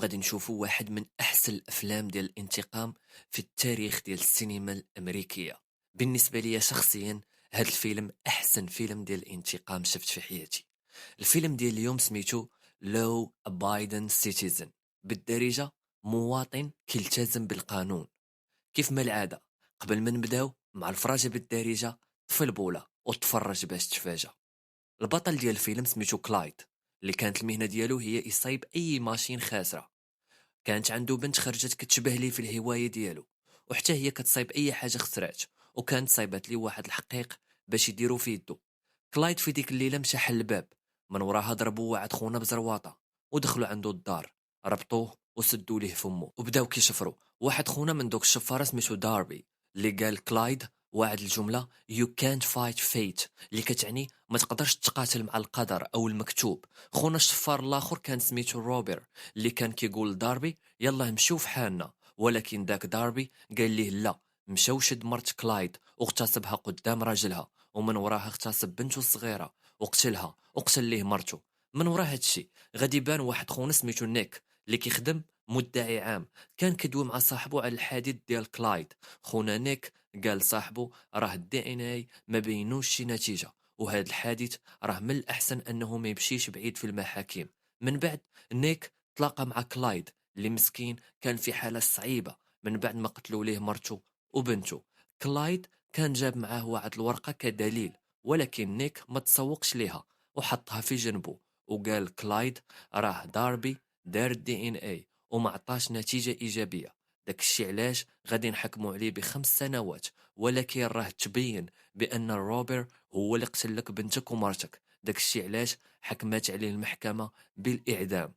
غادي نشوفوا واحد من احسن الافلام ديال الانتقام في التاريخ ديال السينما الامريكيه. بالنسبه لي شخصيا هذا الفيلم احسن فيلم ديال الانتقام شفت في حياتي. الفيلم ديال اليوم سميتو لو ابايدن سيتيزن، بالدارجه مواطن كيلتزم بالقانون. كيف ما العاده، قبل ما نبداو مع الفراجه بالدارجه، طفي البوله وتفرج باش تفاجأ. البطل ديال الفيلم سميتو كلايد، اللي كانت المهنه ديالو هي يصايب اي ماشين خاسره. كانت عنده بنت خرجت كتشبه ليه في الهوايه ديالو، وحتى هي كتصايب اي حاجه خسرات، وكانت صايبات ليه واحد الحقيق باش يديرو في يدو. كلايد في ديك الليله مشى حل الباب، من وراها ضربوا واحد خونا بزرواطه، ودخلوا عنده الدار، ربطوه وسدوا ليه فمه وبداو كيشفروا. واحد خونا من دوك الشفاره سميتو داربي، اللي قال كلايد واحد الجمله you can't fight fate، اللي كتعني ما تقدرش تقاتل مع القدر او المكتوب. خونا الشفار الاخر كان سميتو روبر، اللي كان كيقول لداربي يلا نمشيو في حالنا، ولكن داك داربي قال ليه لا. مشاو شد مرت كلايد واغتصبها قدام راجلها، ومن وراها اغتصب بنته الصغيره وقتلها وقتل ليه مرته. من ورا هادشي غادي يبان واحد خونا سميتو نيك، اللي كيخدم مدعي عام، كان كيدوي مع صاحبه على الحديث ديال كلايد. خونا نيك قال صاحبه راه الدي ان اي ما بينوش شي نتيجه، وهذا الحادث راه من الاحسن انه ما يمشيش بعيد في المحاكم. من بعد نيك تلاقى مع كلايد، اللي مسكين كان في حالة صعيبة من بعد ما قتلوا ليه مرته وبنته. كلايد كان جاب معاه واحد الورقة كدليل، ولكن نيك ما تسوقش ليها وحطها في جنبه، وقال كلايد راه داربي دار الدي ان اي وما عطاش نتيجة ايجابية. داك الشي علاش غادي نحكموا عليه ب5 سنوات، ولكن راه تبين بان الروبر هو اللي قتل لك بنتك ومرتك. داك الشي علاش حكمت عليه المحكمة بالاعدام.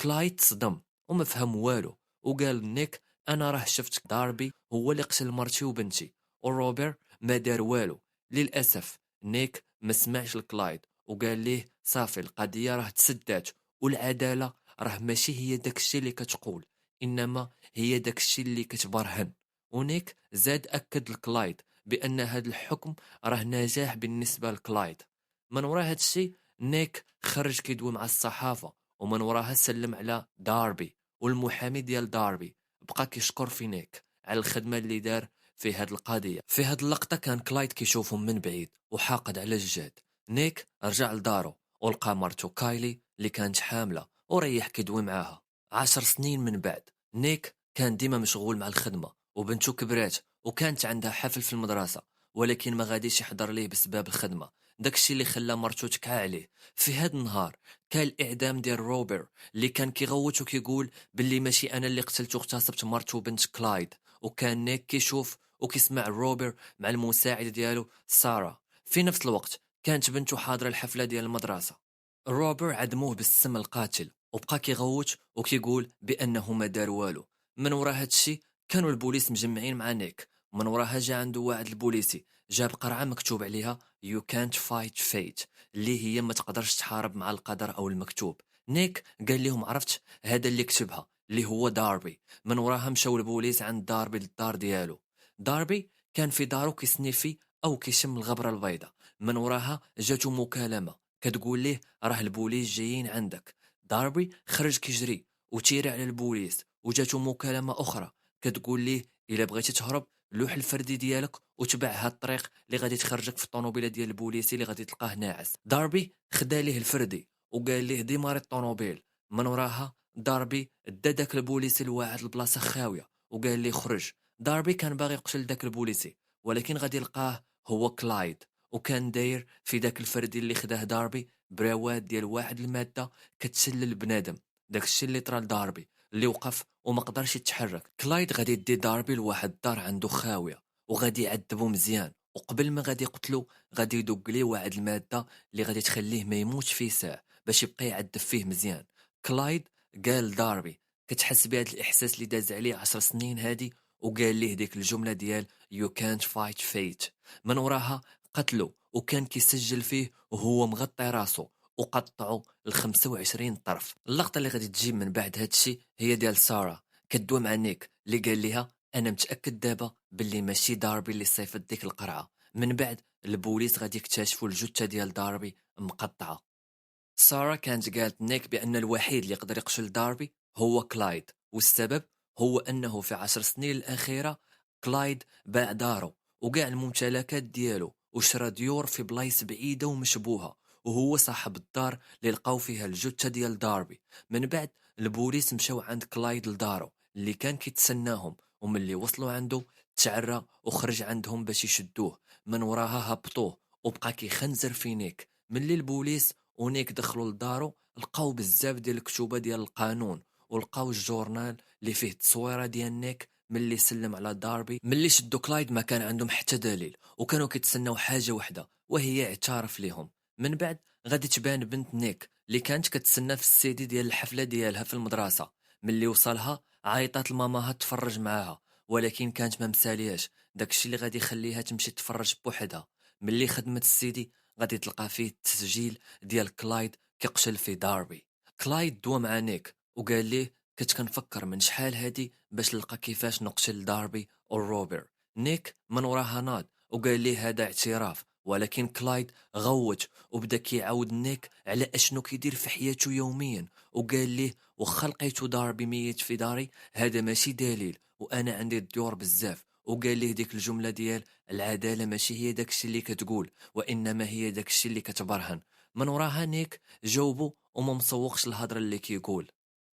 كلايد صدم وما فهم والو، وقال نيك انا راه شفت داربي هو اللي قتل مرتي وبنتي، وروبر ما دار والو. للاسف نيك ما سمعش لكلايد وقال ليه صافي القضيه راه تسدات، والعداله راه ماشي هي داكشي اللي كتقول، انما هي داكشي اللي كتبرهن. ونيك زاد اكد لكلايد بان هذا الحكم راه نجاح بالنسبه لكلايد. من وراء هادشي نيك خرج كيدوي مع الصحافه، ومن وراها سلم على داربي، والمحامي ديال داربي بقى كيشكر في نيك على الخدمة اللي دار في هاد القضية. في هاد اللقطة كان كلايد كيشوفهم من بعيد وحاقد على الجهد. نيك رجع لدارو ولقى مرتو كايلي اللي كانت حاملة وريح كيدوي معاها. 10 سنين من بعد، نيك كان ديما مشغول مع الخدمة، وبنتو كبرات وكانت عندها حفل في المدرسة، ولكن ما غاديش يحضر ليه بسبب الخدمة. داكشي اللي خلى مرتو تكعى عليه. في هاد النهار كان الاعدام ديال روبر، اللي كان كيغوت وكيقول باللي ماشي انا اللي قتلت واغتصبت مرته وبنت كلايد. وكان نيك كيشوف وكيسمع روبر مع المساعده ديالو سارة. في نفس الوقت كانت بنته حاضره الحفله ديال المدرسه. روبر عدموه بالسم القاتل وبقى كيغوت وكيقول بانه ما دار والو. من ورا هادشي كانوا البوليس مجمعين مع نيك. من وراها جا عنده واحد البوليسي جاب قرعه مكتوب عليها you can't fight fate، اللي هي ما تقدرش تحارب مع القدر او المكتوب. نيك قال لهم عرفت هذا اللي كتبها اللي هو داربي. من وراها مشاو البوليس عند داربي للدار ديالو. داربي كان في دارو كيسنيفي او كيشم الغبره البيضاء. من وراها جاتو مكالمه كتقول ليه راه البوليس جايين عندك. داربي خرج كيجري وتيري على البوليس، وجاتو مكالمه اخرى كتقول ليه الا بغيتي تهرب لوح الفردي ديالك وتبع هاد الطريق اللي غادي تخرجك في الطوموبيله ديال البوليسي اللي غادي تلقاه ناعس. داربي خدا ليه الفردي وقال ليه ديماري الطوموبيل. من وراها داربي دا داك البوليسي لواحد البلاصه خاويه وقال ليه خرج. داربي كان باغي يقتل داك البوليسي، ولكن غادي يلقاه هو كلايد، وكان داير في داك الفردي اللي خداه داربي براوات ديال واحد الماده كتسلل بنادم. داكشي اللي طرا لداربي اللي وقف وما قدرش يتحرك. كلايد غادي يدي داربي لواحد الدار عنده خاويه وغادي يعذبو مزيان، وقبل ما غادي يقتلو غادي يدق ليه واحد الماده اللي غادي تخليه ما يموتش في ساعه باش يبقى يعذب فيه مزيان. كلايد قال داربي كتحس بهذا الاحساس اللي داز عليه 10 سنين هادي، وقال ليه ديك الجمله ديال you can't fight fate. من وراها قتلو وكان كيسجل فيه وهو مغطي راسو وقطعوا ال25 طرف. اللقطه اللي غادي تجي من بعد هادشي هي ديال سارة كدوي مع نيك اللي قال ليها انا متاكد دابا باللي ماشي داربي اللي صيفط ديك القرعه. من بعد البوليس غادي يكتشفوا الجثه ديال داربي مقطعه. سارة كانت قالت نيك بان الوحيد اللي يقدر يقتل داربي هو كلايد، والسبب هو أنه في 10 سنين الأخيرة كلايد باع دارو وقاع الممتلكات ديالو وشرى ديور في بلايص بعيدة ومشبوهة، وهو صاحب الدار اللي لقاو فيها الجثة ديال داربي. من بعد البوليس مشاو عند كلايد لدارو اللي كان كيتسناهم، وملي وصلوا عنده تعرى وخرج عندهم باش يشدوه. من وراها هبطوه وبقى كيخنزر في نيك. ملي البوليس ونيك دخلوا لدارو لقاو بزاف ديال الكتوبة ديال القانون، ولقاو الجورنال اللي فيه التصويره ديال نيك ملي سلم على داربي. ملي شدو كلايد ما كان عندهم حتى دليل، وكانوا كيتسناو حاجه وحده وهي اعتراف ليهم. من بعد غادي تبان بنت نيك اللي كانت كتسنى في السيدي ديال الحفله ديالها في المدرسه. ملي وصلها عيطات لماماها تفرج معاها، ولكن كانت ما مسالياش داكشي اللي غادي يخليها تمشي تفرج بوحدها. ملي خدمت السيدي غادي تلقى فيه التسجيل ديال كلايد كيقتل في داربي. كلايد دوا مع نيك وقال ليه كنت كنفكر من شحال هادي باش نلقى كيفاش نقتل داربي او روبر. نيك من وراها ناض وقال ليه هذا اعتراف، ولكن كلايد غوت وبدا كيعاود نيك على اشنو كيدير في حياته يوميا، وقال ليه وخا لقيتو داربي ميت في داري هذا ماشي دليل، وانا عندي الديور بزاف. وقال ليه ديك الجملة ديال العدالة ماشي هي داكشي اللي كتقول، وانما هي داكشي اللي كتبرهن. من وراها نيك جاوبو وما مسوقش الهضره اللي كيقول.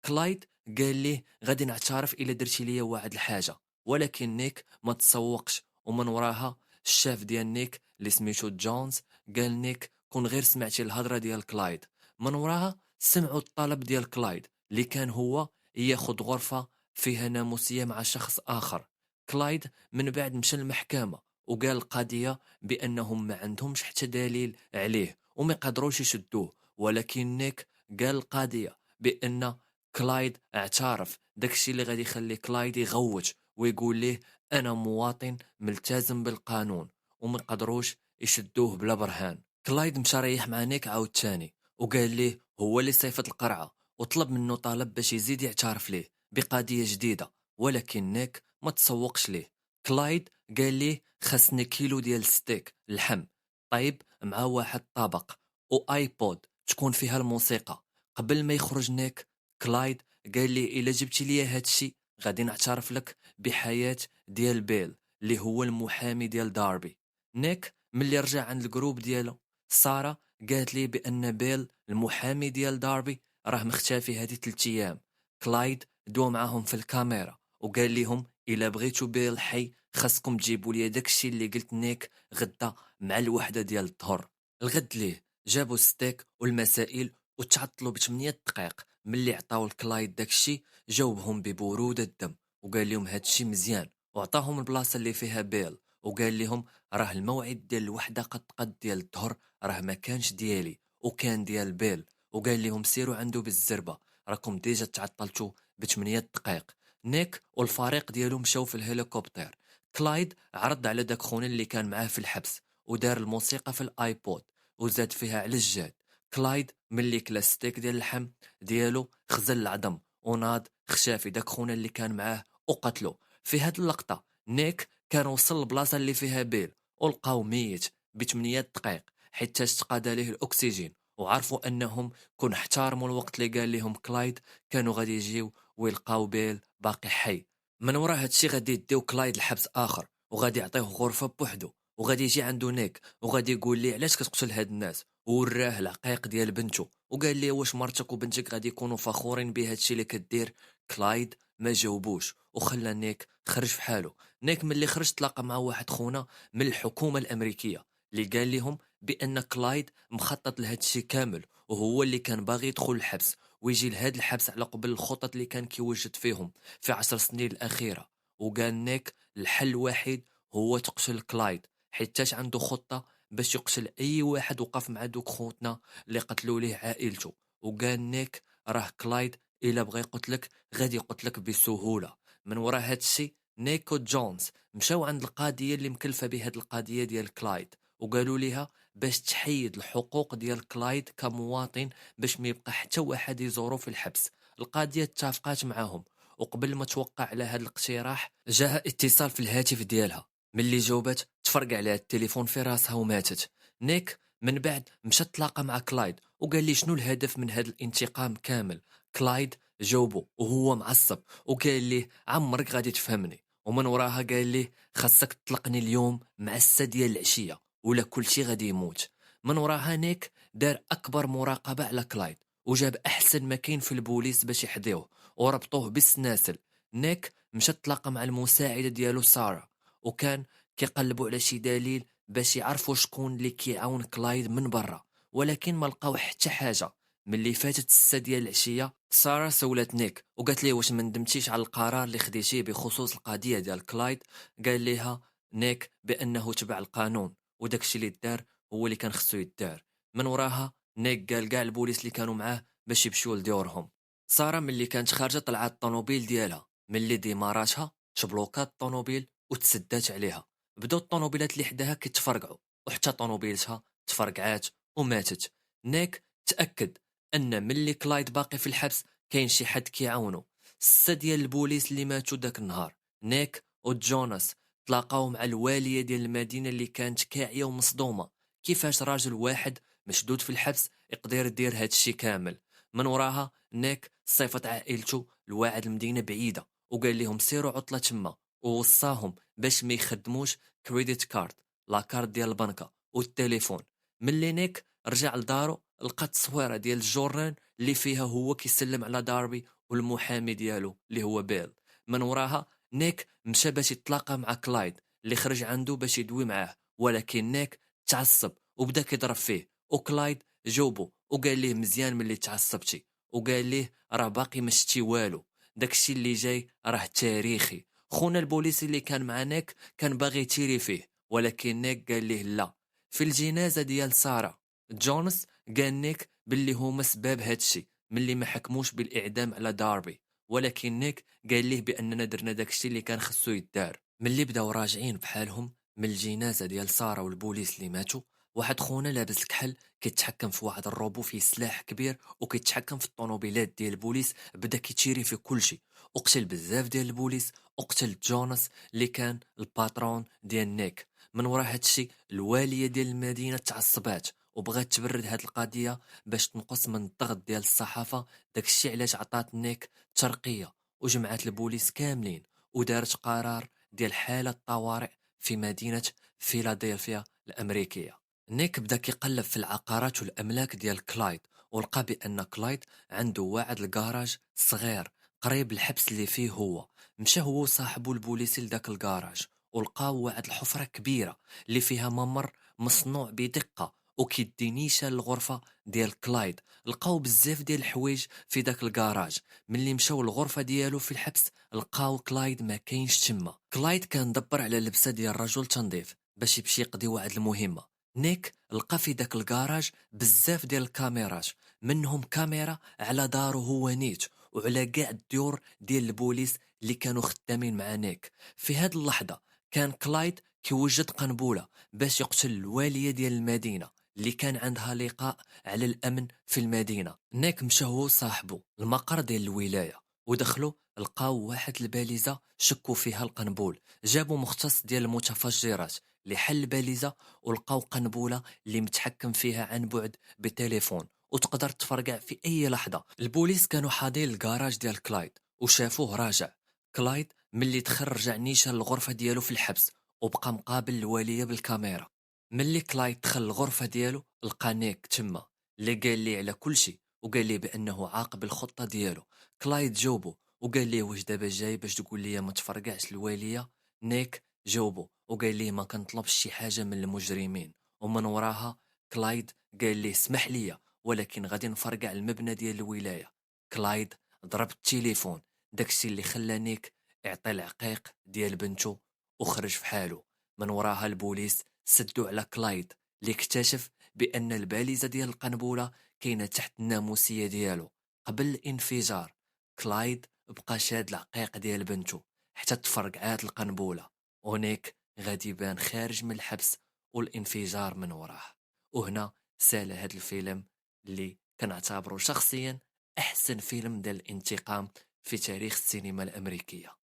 كلايد قال ليه غادي نعترف الا درتي ليا واحد الحاجه، ولكن نيك ما تسوقش. ومن وراها الشاف ديال نيك اللي سميتو جونز قال نيك كون غير سمعتي الهضره ديال كلايد. من وراها سمعوا الطلب ديال كلايد اللي كان هو ياخد غرفه فيها ناموسيه مع شخص اخر. كلايد من بعد مشى للمحكمه وقال القضيه بانهم ما عندهمش حتى دليل عليه وما يقدروش يشدوه، ولكن نيك قال القضيه بان كلايد اعترف. داكشي اللي غادي يخلي كلايد يغوت ويقول ليه انا مواطن ملتزم بالقانون وما قدروش يشدوه بلا برهان. كلايد مشى ريح مع نيك عاود تاني وقال ليه هو اللي صيفط القرعه، وطلب منه طلب باش يزيد يعترف ليه بقضيه جديده، ولكن نيك ما تسوقش ليه. كلايد قال ليه خاصني كيلو ديال ستيك اللحم طيب مع واحد طبق وايبود تكون فيها الموسيقى. قبل ما يخرج نيك كلايد قال لي الا جبتي لي هادشي غادي نعترف لك بحياة ديال بيل اللي هو المحامي ديال داربي. نيك ملي رجع عند الجروب ديالو سارة قالت لي بان بيل المحامي ديال داربي راه مختفي هادي 3 ايام. كلايد دو معاهم في الكاميرا وقال لهم الا بغيتو بيل حي خاصكم تجيبوا لي داكشي اللي قلت نيك غدا مع الوحده ديال الظهر. الغد ليه جابوا ستيك والمسائل وتعطلوا ب8 دقائق. ملي عطاو الكلايد داكشي جاوبهم ببرودة الدم وقال لهم هادشي مزيان، وعطاهم البلاصة اللي فيها بيل وقال لهم راه الموعد ديال الوحدة قد ديال الظهر راه ما كانش ديالي وكان ديال بيل. وقال لهم سيروا عنده بالزربة راكم ديجا تعطلتوا ب8 دقائق. نيك والفريق ديالو مشاو في الهليكوبتر. كلايد عرض على داك خونا اللي كان معاه في الحبس ودار الموسيقى في الايبود وزاد فيها على الجاد. كلايد ملي كلا ستيك ديال اللحم ديالو خزل العظم وناض خشى في داك خونا اللي كان معاه وقتلو. في هاد اللقطة نيك كان وصل البلاصة اللي فيها بيل ولقاو ميت ب8 دقائق حتى استقاد ليه الاكسجين، وعرفوا انهم كون احترموا الوقت اللي قال لهم كلايد كانوا غادي يجيو ويلقاو بيل باقي حي. من ورا هادشي غادي يديو كلايد لحبس اخر وغادي يعطيوه غرفة بوحدو، وغادي يجي عنده نيك وغادي يقول ليه علاش كتقتل هاد الناس، وراه العقيق ديال بنته وقال ليه واش مرتك وبنتك غادي يكونوا فخورين بهادشي اللي كدير. كلايد ما جاوبوش وخلى نيك خرج في حاله. نيك ملي خرج تلاقى مع واحد خونا من الحكومة الأمريكية اللي قال لهم بأن كلايد مخطط لهادشي كامل وهو اللي كان باغي يدخل الحبس ويجي لهاد الحبس على قبل الخطط اللي كان كيوجد فيهم في 10 سنين الأخيرة. وقال نيك الحل الوحيد هو تقتل كلايد حيتاش عنده خطة باش يقتل اي واحد وقف مع دوك خوتنا اللي قتلوا ليه عائلته. وقال نيك راه كلايد الا بغى يقتلك غادي يقتلك بسهوله. من وراء هادشي نيكو جونز مشاو عند القاضيه اللي مكلفه بهاد القضيه ديال كلايد وقالوا ليها باش تحيد الحقوق ديال كلايد كمواطن باش ما يبقى حتى واحد يزورو في الحبس. القاضيه اتفقات معاهم، وقبل ما توقع على هذا الاقتراح جاها اتصال في الهاتف ديالها. ملي جاوبت تفرق عليها التليفون في راسها وماتت. نيك من بعد مشى تلاقى مع كلايد وقال لي شنو الهدف من هذا الانتقام كامل. كلايد جاوبو وهو معصب وقال ليه عمرك غادي تفهمني، ومن وراها قال ليه خاصك تطلقني اليوم مع 6 ديال العشية ولا كلشي غادي يموت. من وراها نيك دار اكبر مراقبة على كلايد، وجاب احسن ما كاين في البوليس باش يحذيوه وربطوه بالسلاسل. نيك مشى تلاقى مع المساعدة ديالو سارة، وكان كيقلبوا على شي دليل باش يعرفوا شكون اللي كيعاون كلايد من برا، ولكن ما لقاو حتى حاجة. ملي فاتت 6 ديال العشية سارة سولات نيك وقالت ليه واش ما ندمتيش على القرار اللي خديتيه بخصوص القضية ديال كلايد. قال ليها نيك بأنه تبع القانون وداكشي اللي دار هو اللي كان خصو يدار. من وراها نيك قال كاع البوليس اللي كانوا معاه باش يمشيو لديورهم. سارة ملي كانت خارجة طلعت الطوموبيل ديالها، ملي ديماراتها تبلوكات الطوموبيل وتسدات عليها. بداو الطوموبيلات اللي حداها كيتفرقعوا، وحتى طوموبيلتها تفرقعات وماتت. نيك تأكد ان ملي كلايد باقي في الحبس كاين شي حد كيعاونو. 6 ديال البوليس اللي ماتوا داك النهار، نيك وجوناس، تلاقاو مع الوالية ديال المدينة اللي كانت كاعية ومصدومة كيفاش راجل واحد مشدود في الحبس يقدر يدير هادشي كامل. من وراها نيك صيفط عائلته لواحد المدينة بعيدة وقال لهم سيروا عطلة تما، ووصاهم باش ما يخدموش كريديت كارد، لا كارد ديال البنكة والتليفون. ملي نيك رجع لدارو لقى تصويره ديال الجورنال اللي فيها هو كيسلم على داربي والمحامي ديالو اللي هو بيل. من وراها نيك مشى باش يتلاقى مع كلايد اللي خرج عنده باش يدوي معاه، ولكن نيك تعصب وبدا كيضرب فيه. وكلايد جاوبو وقال ليه مزيان ملي تعصبتي، وقال ليه راه باقي ما شتي والو، داكشي اللي جاي راه تاريخي. خونا البوليس اللي كان مع نيك كان باغي يتيري فيه، ولكن نيك قال ليه لا. في الجنازة ديال سارة، جونس قال نيك باللي هما سباب هادشي ملي ما حكموش بالاعدام على داربي، ولكن نيك قال ليه باننا درنا داكشي اللي كان خصو يدار. ملي بداو راجعين بحالهم من الجنازه ديال ساره والبوليس اللي ماتوا، واحد خونا لابس الكحل كيتحكم في واحد الروبو فيه سلاح كبير وكيتحكم في الطوموبيلات ديال البوليس، بدا كيتيري في كلشي وقتل بزاف ديال البوليس وقتل جونس اللي كان الباترون ديال نيك. من ورا هادشي الواليه ديال المدينه تعصبات وبغات تبرد هاد القضيه باش تنقص من الضغط ديال الصحافه. داكشي علاش عطات نيك ترقيه وجمعات البوليس كاملين ودارت قرار ديال حاله طوارئ في مدينه فيلادلفيا الامريكيه. نيك بدا كيقلب في العقارات والاملاك ديال كلايد، ولقى بان كلايد عنده واحد الكراج صغير قريب الحبس اللي فيه هو. مشى هو وصاحبه البوليسي لداك الكراج ولقاو واحد الحفره كبيره اللي فيها ممر مصنوع بدقه وكيدي نيشان الغرفه ديال كلايد. لقاو بزاف ديال الحوايج في داك الكراج. ملي مشاو الغرفه ديالو في الحبس لقاو كلايد ما كاينش تما. كلايد كان دبر على لبسه ديال رجل تنظيف باش يمشي يقضي واحد المهمه. نيك لقى في داك الكراج بزاف ديال الكاميرات، منهم كاميرا على دارو هو نيت وعلى كاع الديور ديال البوليس اللي كانوا خدامين مع نيك. في هاد اللحظه كان كلايد كيوجد قنبله باش يقتل الواليه ديال المدينه اللي كان عندها لقاء على الامن في المدينه. نيك مشى هو صاحبه المقر ديال الولايه ودخلوا لقاو واحد الباليزه شكوا فيها القنبول. جابوا مختص ديال المتفجرات اللي حل الباليزه ولقاو قنبله اللي متحكم فيها عن بعد بتليفون وتقدر تفرقع في اي لحظه. البوليس كانوا حاضرين الكراج ديال كلايد وشافوه راجع. كلايد ملي دخل رجع نيشان الغرفه ديالو في الحبس وبقى مقابل الواليه بالكاميرا. ملي كلايد دخل الغرفه ديالو لقى نيك تما اللي قال ليه على كل شيء وقال ليه بانه عاقب الخطه ديالو. كلايد جاوبو وقال ليه واش دابا جاي باش تقول لي ما تفرقعش الواليه. نيك جاوبو وقال ليه ما كنطلبش شي حاجه من المجرمين. ومن وراها كلايد قال ليه اسمح لي ولكن غادي نفرقع المبنى ديال الولايه. كلايد ضرب التليفون، داكشي اللي خلى نيك يعطي العقيق ديال بنته وخرج في حاله. من وراها البوليس سدوا على كلايد اللي اكتشف بان الباليزه ديال القنبله كاينه تحت الناموسيه ديالو. قبل الانفجار كلايد بقى شاد العقيق ديال بنته حتى تفرقعات القنبله، ونيك غادي يبان خارج من الحبس والانفجار من وراه. وهنا سال هذا الفيلم اللي كنعتبره شخصيا احسن فيلم ديال الانتقام في تاريخ السينما الامريكيه.